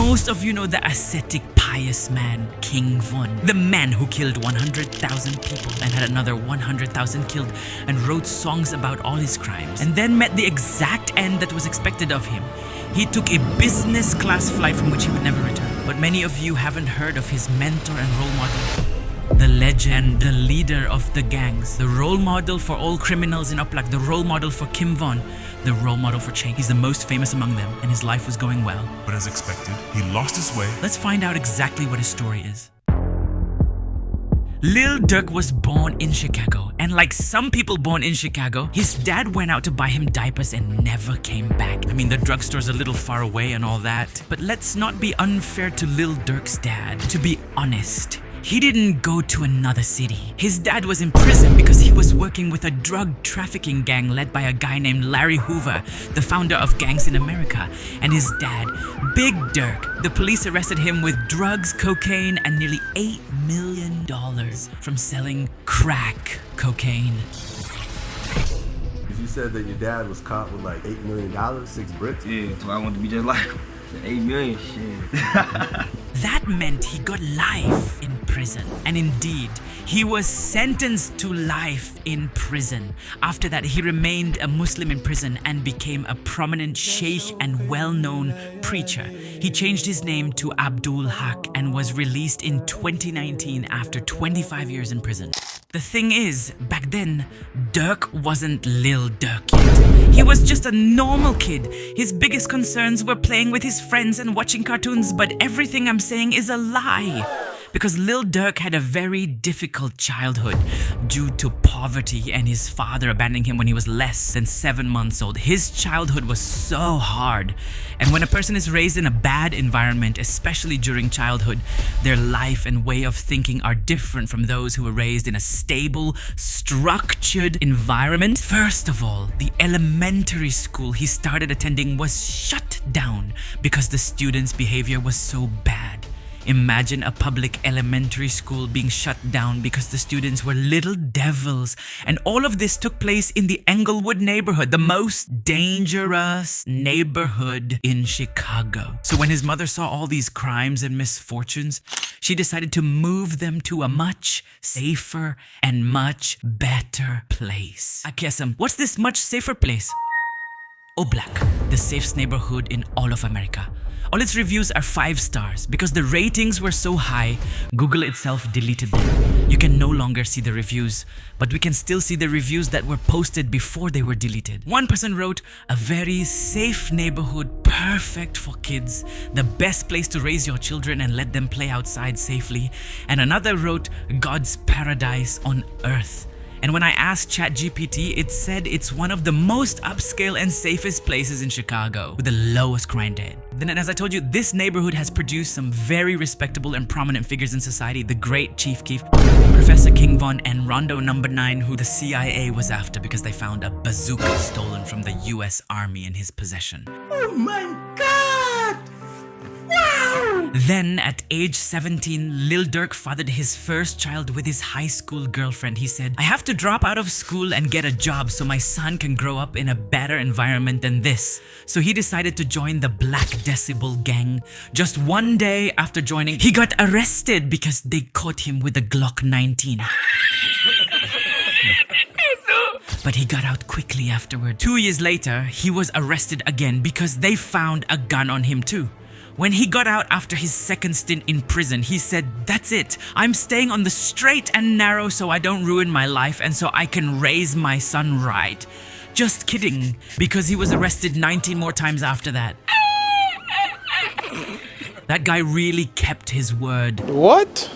Most of you know the ascetic, pious man, King Von. The man who killed 100,000 people and had another 100,000 killed and wrote songs about all his crimes. And then met the exact end that was expected of him. He took a business class flight from which he would never return. But many of you haven't heard of his mentor and role model. The legend, the leader of the gangs, the role model for all criminals in Uplock, the role model for Kim Von, the role model for change. He's the most famous among them, and his life was going well. But as expected, he lost his way. Let's find out exactly what his story is. Lil Durk was born in Chicago, and like some people born in Chicago, his dad went out to buy him diapers and never came back. I mean, the drugstore's a little far away and all that, but let's not be unfair to Lil Durk's dad. To be honest, he didn't go to another city. His dad was in prison because he was working with a drug trafficking gang led by a guy named Larry Hoover, the founder of Gangs in America. And his dad, Big Durk, the police arrested him with drugs, cocaine, and nearly $8 million from selling crack cocaine. You said that your dad was caught with like $8 million, 6 bricks? Yeah, so I wanted to be just like him. 8 million, shit. That meant he got life in prison. And indeed, he was sentenced to life in prison. After that, he remained a Muslim in prison and became a prominent sheikh and well-known preacher. He changed his name to Abdul Haq and was released in 2019 after 25 years in prison. The thing is, back then, Durk wasn't Lil Durk yet. He was just a normal kid. His biggest concerns were playing with his friends and watching cartoons, but everything I'm saying is a lie. Because Lil Durk had a very difficult childhood due to poverty and his father abandoning him when he was less than 7 months old. His childhood was so hard. And when a person is raised in a bad environment, especially during childhood, their life and way of thinking are different from those who were raised in a stable, structured environment. First of all, the elementary school he started attending was shut down because the students' behavior was so bad. Imagine a public elementary school being shut down because the students were little devils. And all of this took place in the Englewood neighborhood, the most dangerous neighborhood in Chicago. So when his mother saw all these crimes and misfortunes, she decided to move them to a much safer and much better place. Akiasam, what's this much safer place? Oblak, the safest neighborhood in all of America. All its reviews are 5 stars. Because the ratings were so high, Google itself deleted them. You can no longer see the reviews, but we can still see the reviews that were posted before they were deleted. One person wrote, "A very safe neighborhood, perfect for kids, the best place to raise your children and let them play outside safely." And another wrote, "God's paradise on earth." And when I asked ChatGPT, it said it's one of the most upscale and safest places in Chicago with the lowest crime rate. Then, as I told you, this neighborhood has produced some very respectable and prominent figures in society. The great Chief Keef, Professor King Von, and Rondo number 9, who the CIA was after because they found a bazooka stolen from the US Army in his possession. Oh my God! Wow! Then, at age 17, Lil Durk fathered his first child with his high school girlfriend. He said, "I have to drop out of school and get a job so my son can grow up in a better environment than this." So he decided to join the Black Decibel gang. Just one day after joining, he got arrested because they caught him with a Glock 19. But he got out quickly afterward. 2 years later, he was arrested again because they found a gun on him too. When he got out after his second stint in prison, he said, "That's it. I'm staying on the straight and narrow so I don't ruin my life and so I can raise my son right." Just kidding, because he was arrested 19 more times after that. That guy really kept his word. What?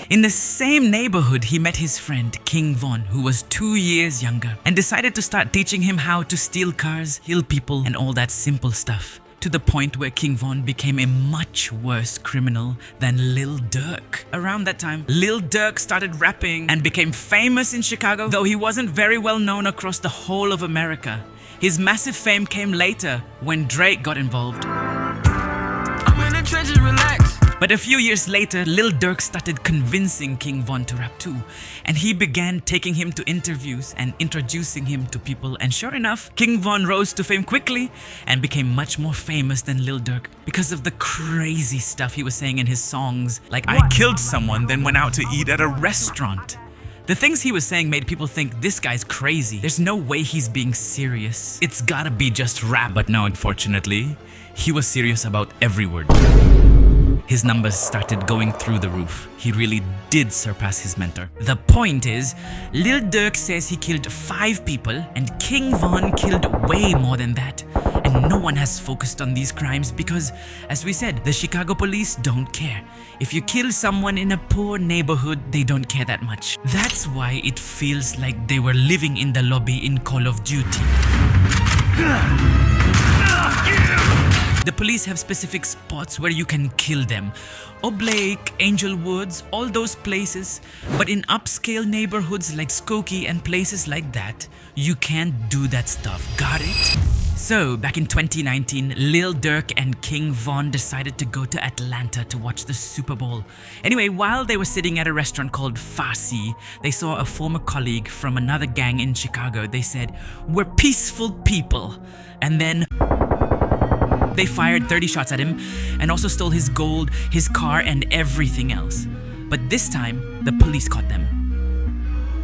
In the same neighborhood, he met his friend King Von, who was 2 years younger, and decided to start teaching him how to steal cars, kill people, and all that simple stuff. To the point where King Von became a much worse criminal than Lil Durk. Around that time, Lil Durk started rapping and became famous in Chicago, though he wasn't very well known across the whole of America. His massive fame came later when Drake got involved. I'm in the trenches, relax. But a few years later, Lil Durk started convincing King Von to rap too, and he began taking him to interviews and introducing him to people, and sure enough, King Von rose to fame quickly and became much more famous than Lil Durk because of the crazy stuff he was saying in his songs, like "I killed someone, then went out to eat at a restaurant." The things he was saying made people think this guy's crazy. There's no way he's being serious. It's gotta be just rap. But no, unfortunately, he was serious about every word. His numbers started going through the roof. He really did surpass his mentor. The point is, Lil Durk says he killed 5 people and King Von killed way more than that. And no one has focused on these crimes because, as we said, the Chicago police don't care. If you kill someone in a poor neighborhood, they don't care that much. That's why it feels like they were living in the lobby in Call of Duty. The police have specific spots where you can kill them. Oblake, Englewoods, all those places. But in upscale neighborhoods like Skokie and places like that, you can't do that stuff. Got it? So, back in 2019, Lil Durk and King Von decided to go to Atlanta to watch the Super Bowl. Anyway, while they were sitting at a restaurant called Farsi, they saw a former colleague from another gang in Chicago. They said, "We're peaceful people." And then they fired 30 shots at him and also stole his gold, his car, and everything else. But this time, the police caught them.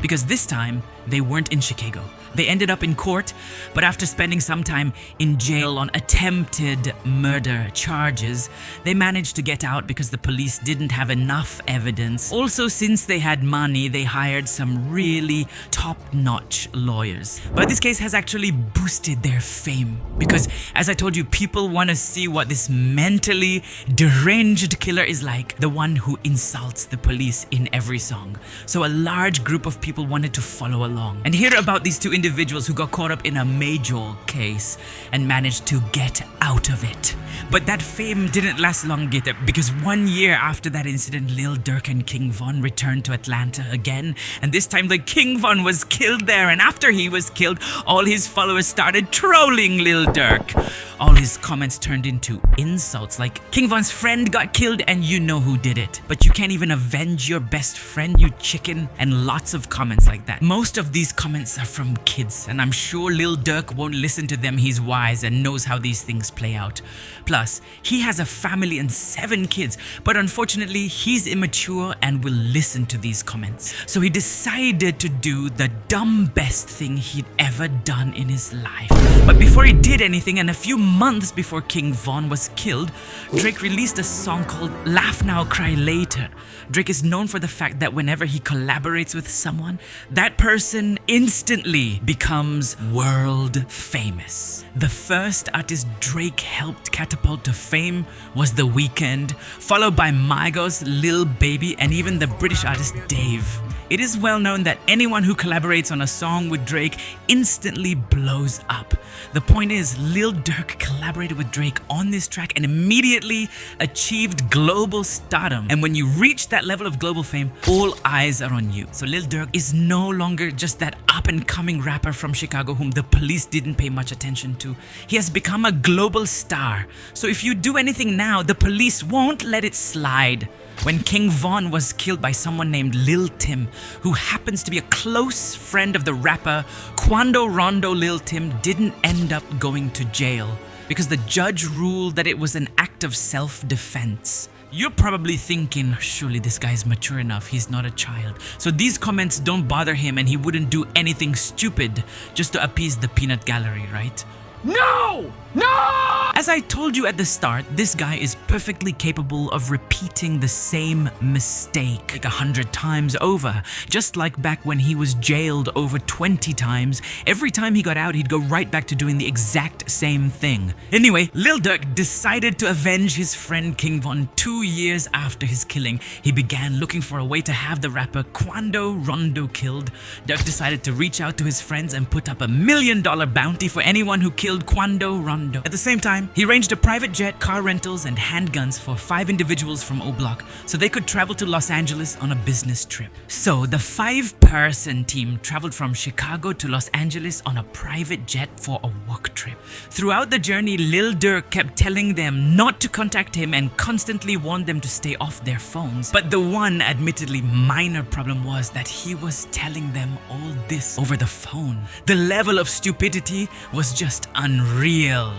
Because this time, they weren't in Chicago. They ended up in court, but after spending some time in jail on attempted murder charges, they managed to get out because the police didn't have enough evidence. Also, since they had money, they hired some really top-notch lawyers. But this case has actually boosted their fame because, as I told you, people want to see what this mentally deranged killer is like, the one who insults the police in every song. So a large group of people wanted to follow along and hear about these two individuals who got caught up in a major case and managed to get out of it. But that fame didn't last long either, because 1 year after that incident, Lil Durk and King Von returned to Atlanta again, and this time the King Von was killed there, and after he was killed, all his followers started trolling Lil Durk. All his comments turned into insults like, "King Von's friend got killed and you know who did it, but you can't even avenge your best friend, you chicken," and lots of comments like that. Most of these comments are from kids, and I'm sure Lil Durk won't listen to them. He's wise and knows how these things play out. Plus, he has a family and 7 kids, but unfortunately, he's immature and will listen to these comments. So he decided to do the dumb best thing he'd ever done in his life. But before he did anything, and a few months before King Von was killed, Drake released a song called "Laugh Now, Cry Later." Drake is known for the fact that whenever he collaborates with someone, that person instantly becomes world famous. The first artist Drake helped catapult to fame was The Weeknd, followed by Migos, Lil Baby, and even the British artist Dave. It is well known that anyone who collaborates on a song with Drake instantly blows up. The point is, Lil Durk collaborated with Drake on this track and immediately achieved global stardom. And when you reach that level of global fame, all eyes are on you. So Lil Durk is no longer just that up-and-coming rapper from Chicago whom the police didn't pay much attention to. He has become a global star. So if you do anything now, the police won't let it slide. When King Von was killed by someone named Lil Tim, who happens to be a close friend of the rapper, Quando, Rondo, Lil Tim didn't end up going to jail because the judge ruled that it was an act of self-defense. You're probably thinking, surely this guy's mature enough, he's not a child. So these comments don't bother him and he wouldn't do anything stupid just to appease the peanut gallery, right? No! No! As I told you at the start, this guy is perfectly capable of repeating the same mistake like 100 times over. Just like back when he was jailed over 20 times, every time he got out, he'd go right back to doing the exact same thing. Anyway, Lil Durk decided to avenge his friend King Von 2 years after his killing. He began looking for a way to have the rapper Quando Rondo killed. Durk decided to reach out to his friends and put up $1 million bounty for anyone who killed Quando Rondo. At the same time, He arranged a private jet, car rentals, and handguns for 5 individuals from O Block so they could travel to Los Angeles on a business trip. So the 5-person team traveled from Chicago to Los Angeles on a private jet for a work trip. Throughout the journey, Lil Durk kept telling them not to contact him and constantly warned them to stay off their phones. But the one admittedly minor problem was that he was telling them all this over the phone. The level of stupidity was just unreal.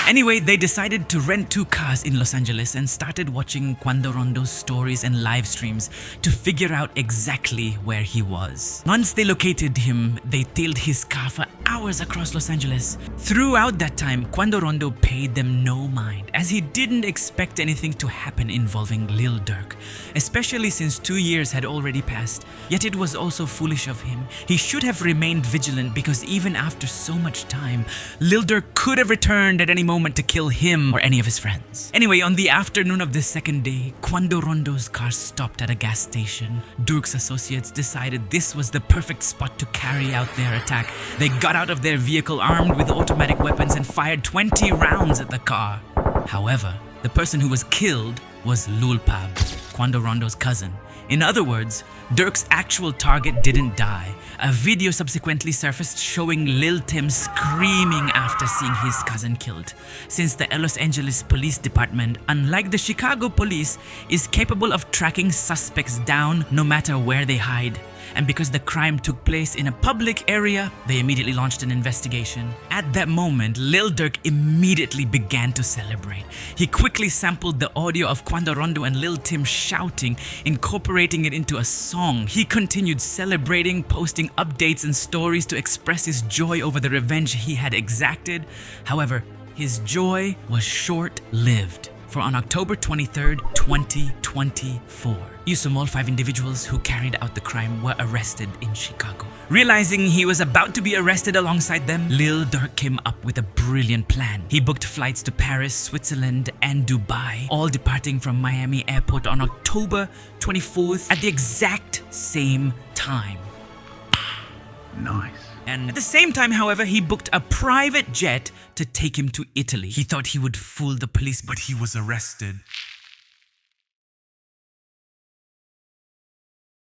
Anyway, they decided to rent 2 cars in Los Angeles and started watching Quando Rondo's stories and live streams to figure out exactly where he was. Once they located him, they tailed his car for hours across Los Angeles. Throughout that time, Quando Rondo paid them no mind, as he didn't expect anything to happen involving Lil Durk, especially since 2 years had already passed. Yet it was also foolish of him. He should have remained vigilant, because even after so much time, Lil Durk could have returned at any moment to kill him or any of his friends. Anyway, on the afternoon of the second day, Quando Rondo's car stopped at a gas station. Durk's associates decided this was the perfect spot to carry out their attack. They got out of their vehicle armed with automatic weapons and fired 20 rounds at the car. However, the person who was killed was Lul Pab, Quando Rondo's cousin. In other words, Durk's actual target didn't die. A video subsequently surfaced showing Lil Tim screaming after seeing his cousin killed. Since the Los Angeles Police Department, unlike the Chicago police, is capable of tracking suspects down no matter where they hide. And because the crime took place in a public area, they immediately launched an investigation. At that moment, Lil Durk immediately began to celebrate. He quickly sampled the audio of Quando Rondo and Lil Tim shouting, incorporating it into a song. He continued celebrating, posting updates and stories to express his joy over the revenge he had exacted. However, his joy was short-lived. For on October 23rd, 2024, all 5 individuals who carried out the crime were arrested in Chicago. Realizing he was about to be arrested alongside them, Lil Durk came up with a brilliant plan. He booked flights to Paris, Switzerland, and Dubai, all departing from Miami Airport on October 24th at the exact same time. Nice. And at the same time, however, he booked a private jet to take him to Italy. He thought he would fool the police, But he was arrested.